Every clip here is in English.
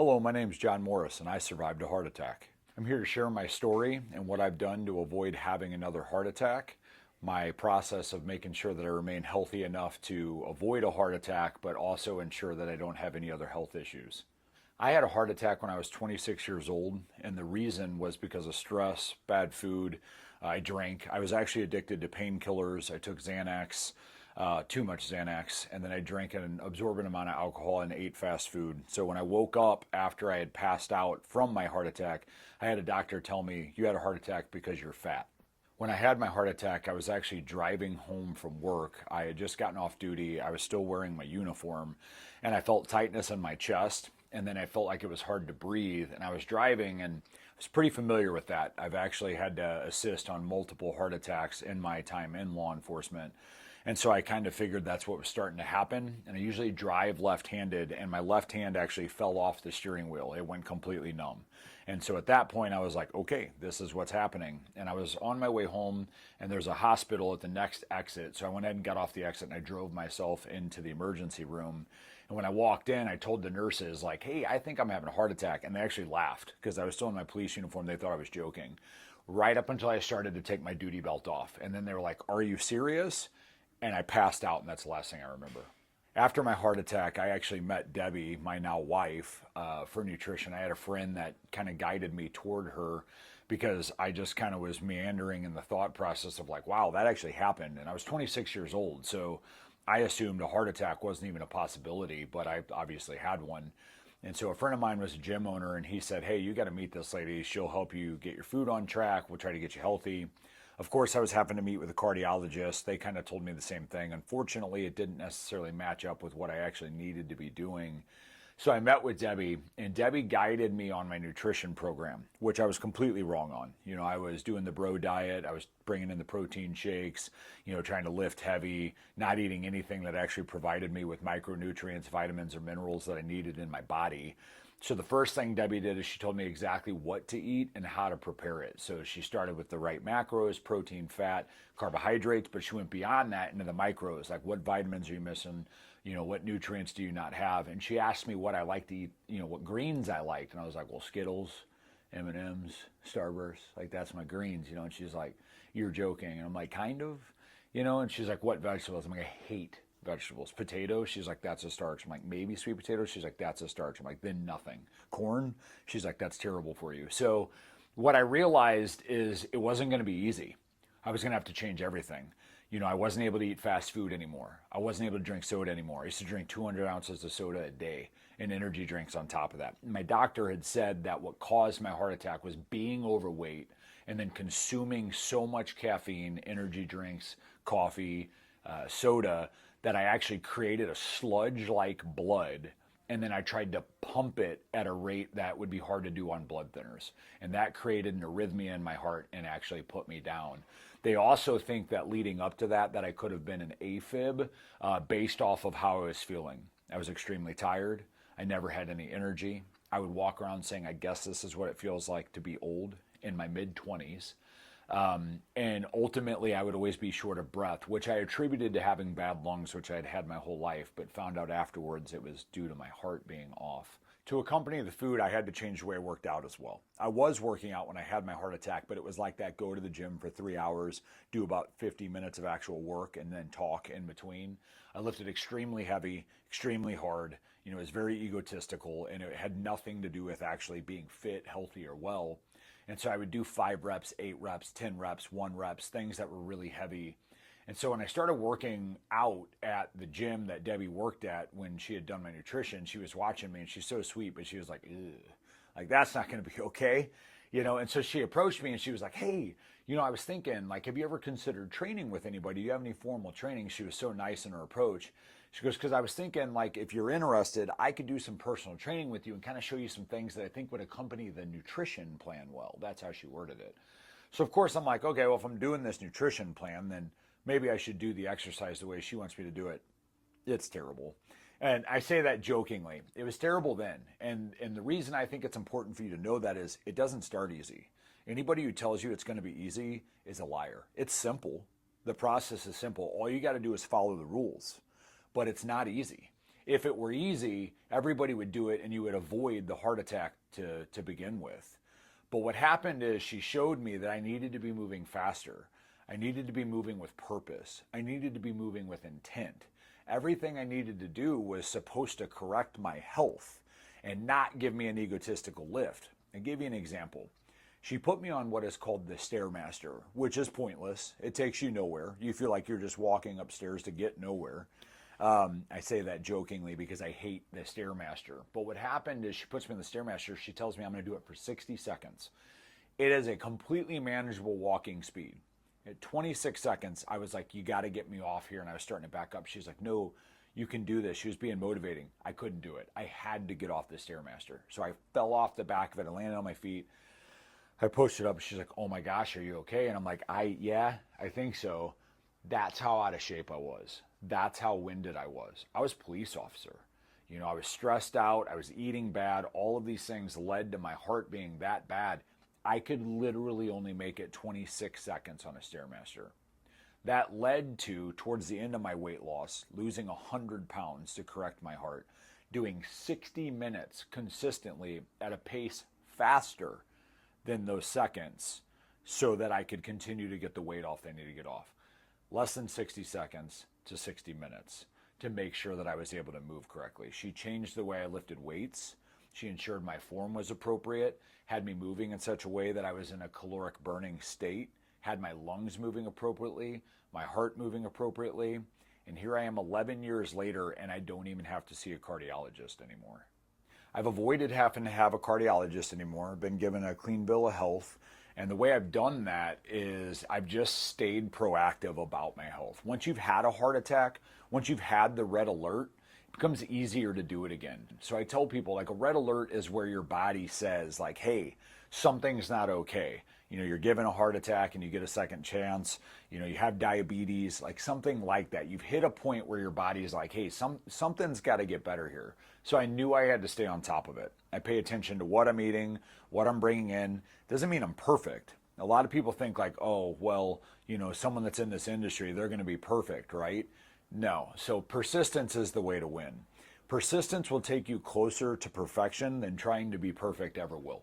Hello, my name is John Morris and I survived a heart attack. I'm here to share my story and what I've done to avoid having another heart attack, my process of making sure that I remain healthy enough to avoid a heart attack, but also ensure that I don't have any other health issues. I had a heart attack when I was 26 years old, and the reason was because of stress, bad food. I drank. I was actually addicted to painkillers. I took Xanax, too much Xanax, and then I drank an absorbent amount of alcohol and ate fast food. So when I woke up after I had passed out from my heart attack, I had a doctor tell me, "You had a heart attack because you're fat." When I had my heart attack, I was actually driving home from work. I had just gotten off duty. I was still wearing my uniform, and I felt tightness in my chest. And then I felt like it was hard to breathe. And I was driving, and I was pretty familiar with that. I've actually had to assist on multiple heart attacks in my time in law enforcement. And so I kind of figured that's what was starting to happen. And I usually drive left-handed, and my left hand actually fell off the steering wheel. It went completely numb. And so at that point, I was like, okay, this is what's happening. And I was on my way home, and there's a hospital at the next exit. So I went ahead and got off the exit, and I drove myself into the emergency room. And when I walked in, I told the nurses, like, hey, I think I'm having a heart attack. And they actually laughed because I was still in my police uniform. They thought I was joking. Right up until I started to take my duty belt off. And then they were like, are you serious? And I passed out, and that's the last thing I remember. After my heart attack, I actually met Debbie, my now wife, for nutrition. I had a friend that kind of guided me toward her because I just kind of was meandering in the thought process of like, wow, that actually happened. And I was 26 years old, so I assumed a heart attack wasn't even a possibility, but I obviously had one. And so a friend of mine was a gym owner, and he said, hey, you got to meet this lady. She'll help you get your food on track. We'll try to get you healthy. Of course, I was having to meet with a cardiologist. They kind of told me the same thing. Unfortunately, it didn't necessarily match up with what I actually needed to be doing. So I met with Debbie, and Debbie guided me on my nutrition program, which I was completely wrong on. You know, I was doing the bro diet. I was bringing in the protein shakes, you know, trying to lift heavy, not eating anything that actually provided me with micronutrients, vitamins, or minerals that I needed in my body. So the first thing Debbie did is she told me exactly what to eat and how to prepare it. So she started with the right macros, protein, fat, carbohydrates, but she went beyond that into the micros, like what vitamins are you missing, you know, what nutrients do you not have? And she asked me what I like to eat, you know, what greens I liked. And I was like, well, Skittles, M&Ms, Starburst, like that's my greens, you know. And she's like, you're joking. And I'm like, kind of, you know. And she's like, what vegetables? I'm like, I hate vegetables. Potatoes, she's like, that's a starch. I'm like, maybe sweet potatoes. She's like, that's a starch. I'm like, then nothing. Corn, she's like, that's terrible for you. So what I realized is it wasn't going to be easy. I was going to have to change everything. You know, I wasn't able to eat fast food anymore. I wasn't able to drink soda anymore. I used to drink 200 ounces of soda a day and energy drinks on top of that. My doctor had said that what caused my heart attack was being overweight and then consuming so much caffeine, energy drinks, coffee, soda, that I actually created a sludge-like blood, and then I tried to pump it at a rate that would be hard to do on blood thinners. And that created an arrhythmia in my heart and actually put me down. They also think that leading up to that I could have been an AFib based off of how I was feeling. I was extremely tired. I never had any energy. I would walk around saying, I guess this is what it feels like to be old in my mid-20s. And ultimately, I would always be short of breath, which I attributed to having bad lungs, which I had had my whole life, but found out afterwards it was due to my heart being off. To accompany the food, I had to change the way I worked out as well. I was working out when I had my heart attack, but it was like that: go to the gym for 3 hours, do about 50 minutes of actual work, and then talk in between. I lifted extremely heavy, extremely hard. You know, it was very egotistical, and it had nothing to do with actually being fit, healthy, or well. And so I would do 5 reps, 8 reps, 10 reps, 1 reps, things that were really heavy. And so when I started working out at the gym that Debbie worked at when she had done my nutrition, she was watching me, and she's so sweet, but she was like, ugh, like that's not going to be okay. You know, and so she approached me and she was like, hey, you know, I was thinking, like, have you ever considered training with anybody? Do you have any formal training? She was so nice in her approach. She goes, because I was thinking, like, if you're interested, I could do some personal training with you and kind of show you some things that I think would accompany the nutrition plan well. That's how she worded it. So, of course, I'm like, okay, well, if I'm doing this nutrition plan, then maybe I should do the exercise the way she wants me to do it. It's terrible. And I say that jokingly. It was terrible then. And the reason I think it's important for you to know that is it doesn't start easy. Anybody who tells you it's going to be easy is a liar. It's simple. The process is simple. All you got to do is follow the rules. But it's not easy. If it were easy, everybody would do it and you would avoid the heart attack to begin with. But what happened is she showed me that I needed to be moving faster. I needed to be moving with purpose. I needed to be moving with intent. Everything I needed to do was supposed to correct my health and not give me an egotistical lift. I'll give you an example. She put me on what is called the Stairmaster, which is pointless. It takes you nowhere. You feel like you're just walking upstairs to get nowhere. I say that jokingly because I hate the Stairmaster. But what happened is she puts me in the Stairmaster. She tells me I'm going to do it for 60 seconds. It is a completely manageable walking speed. At 26 seconds, I was like, you got to get me off here. And I was starting to back up. She's like, no, you can do this. She was being motivating. I couldn't do it. I had to get off the Stairmaster. So I fell off the back of it. I landed on my feet. I pushed it up. She's like, oh my gosh, are you okay? And I'm like, yeah, I think so. That's how out of shape I was. That's how winded I was. I was a police officer. You know, I was stressed out. I was eating bad. All of these things led to my heart being that bad. I could literally only make it 26 seconds on a Stairmaster. That led to, towards the end of my weight loss, losing 100 pounds to correct my heart, doing 60 minutes consistently at a pace faster than those seconds so that I could continue to get the weight off they need to get off. Less than 60 seconds to 60 minutes to make sure that I was able to move correctly. She changed the way I lifted weights. She ensured my form was appropriate, had me moving in such a way that I was in a caloric burning state, had my lungs moving appropriately, my heart moving appropriately. And here I am 11 years later and I don't even have to see a cardiologist anymore. I've avoided having to have a cardiologist anymore. I've been given a clean bill of health. And the way I've done that is I've just stayed proactive about my health. Once you've had a heart attack, once you've had the red alert, it becomes easier to do it again. So I tell people, like, a red alert is where your body says, like, hey, something's not okay. You know, you're given a heart attack and you get a second chance. You know, you have diabetes, like something like that. You've hit a point where your body is like, hey, something's got to get better here. So I knew I had to stay on top of it. I pay attention to what I'm eating, what I'm bringing in. Doesn't mean I'm perfect. A lot of people think like, oh, well, you know, someone that's in this industry, they're going to be perfect, right? No. So persistence is the way to win. Persistence will take you closer to perfection than trying to be perfect ever will.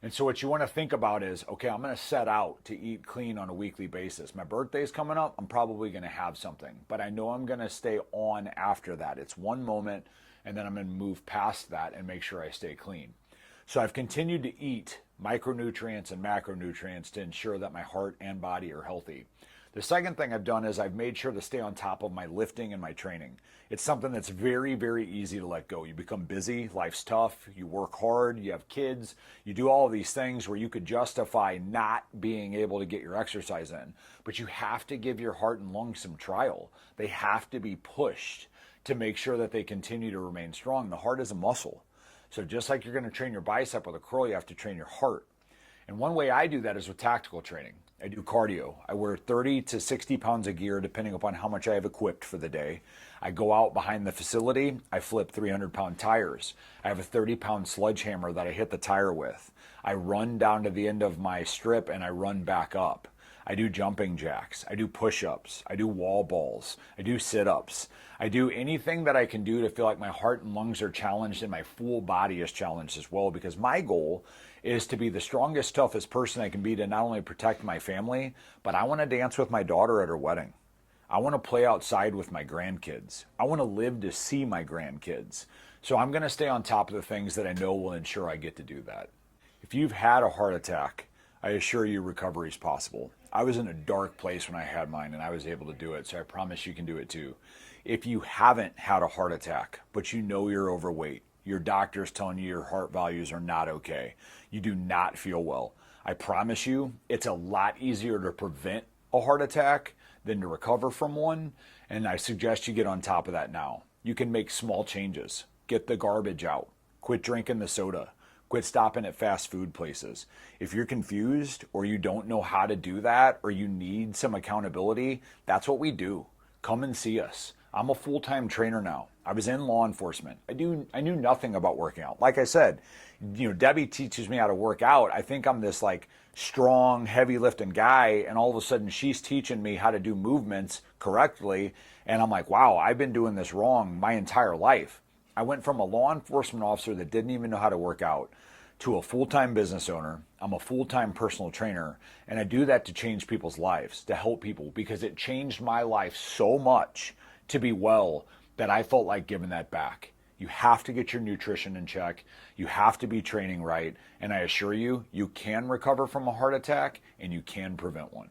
And so what you want to think about is, okay, I'm going to set out to eat clean on a weekly basis. My birthday's coming up. I'm probably going to have something, but I know I'm going to stay on after that. It's one moment, and then I'm going to move past that and make sure I stay clean. So I've continued to eat micronutrients and macronutrients to ensure that my heart and body are healthy. The second thing I've done is I've made sure to stay on top of my lifting and my training. It's something that's very, very easy to let go. You become busy, life's tough, you work hard, you have kids, you do all of these things where you could justify not being able to get your exercise in. But you have to give your heart and lungs some trial. They have to be pushed to make sure that they continue to remain strong. The heart is a muscle. So just like you're going to train your bicep with a curl, you have to train your heart. And one way I do that is with tactical training. I do cardio. I wear 30 to 60 pounds of gear depending upon how much I have equipped for the day. I go out behind the facility. I flip 300-pound tires. I have a 30-pound sledgehammer that I hit the tire with. I run down to the end of my strip and I run back up. I do jumping jacks. I do push-ups. I do wall balls. I do sit-ups. I do anything that I can do to feel like my heart and lungs are challenged and my full body is challenged as well, because my goal is to be the strongest, toughest person I can be to not only protect my family, but I want to dance with my daughter at her wedding. I want to play outside with my grandkids. I want to live to see my grandkids. So I'm going to stay on top of the things that I know will ensure I get to do that. If you've had a heart attack, I assure you recovery is possible. I was in a dark place when I had mine and I was able to do it, so I promise you can do it too. If you haven't had a heart attack, but you know you're overweight, your doctor's telling you your heart values are not okay, you do not feel well, I promise you it's a lot easier to prevent a heart attack than to recover from one, and I suggest you get on top of that now. You can make small changes. Get the garbage out. Quit drinking the soda. Quit stopping at fast food places. If you're confused or you don't know how to do that or you need some accountability, that's what we do. Come and see us. I'm a full-time trainer now. I was in law enforcement. I knew nothing about working out. Like I said, Debbie teaches me how to work out. I think I'm this like strong, heavy lifting guy, and all of a sudden she's teaching me how to do movements correctly, and I'm like, wow, I've been doing this wrong my entire life. I went from a law enforcement officer that didn't even know how to work out to a full-time business owner. I'm a full-time personal trainer, and I do that to change people's lives, to help people, because it changed my life so much to be well that I felt like giving that back. You have to get your nutrition in check. You have to be training right. And I assure you, you can recover from a heart attack and you can prevent one.